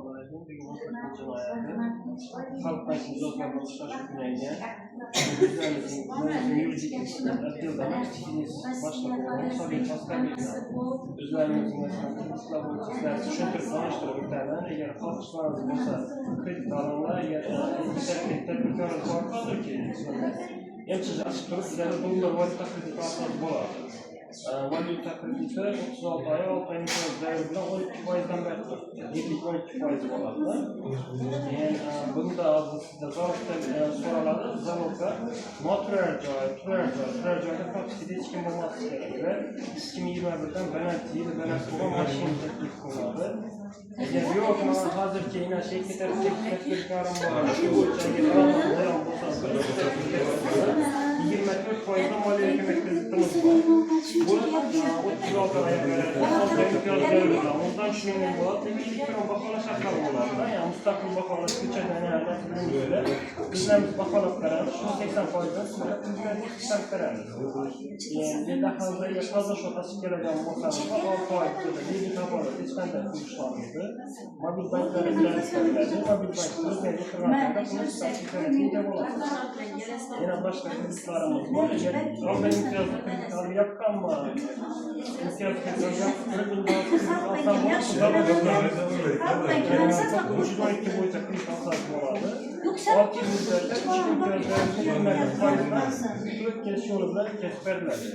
Assalamualaikum. Xalq banki ijodkorlari boshqarish kunayga yuridik отделdan boshliq hisobiy o'zlarimizning sizlarga tushuntirib tanishtirib o'tadi. Agar xohishlaringiz bo'lsa kredit olinglar, agar tadbirkorlar borki yaxshi turib sizlarga dollar valyuta krediti olsangiz bo'ladi. Valyuta krediti 36 oy 6 oyning davri bilan 12%dan beri turibdi. 12% bo'ladi. Bunda sizda zarofdan so'raladi. Zarofda noturar joy, turar joyda praktikada hech kim bo'lmasligi kerak va 2021dan baland bo'lgan mashina taklif qilinadi. Agar yo'q, men hozircha inashi tadbirkorim bor, shu bo'yicha bayon bo'lsa 24% moliyaviy ko'mak kreditimiz bor. Bu 36 oyga undan shuningdek bo'ladi, elektron baholash shartlari bo'ladi. Ya'ni mustaqil baholash ko'chadan bizlarimiz baholab beramiz, shu 80%dan sizlarga pullarni beramiz. Endi hozir shu tasib keladigan bo'lsangiz, 6 oy debit baholash hech qanday pul ishlanmaydi. Mobil banklarga beriladi. Mobil bank o'zini xizmatlarida pul sarflaydigan bo'ladi. Yana boshqa kreditlarimiz bor. Oldin imtiyozli kredit olib yoqqanmi? Imtiyozli kredit bo'yicha kredit olsangiz bo'ladi. 6 yil muddatda 3 imtiyozlarni 4 yo'li bilan kesib beriladi.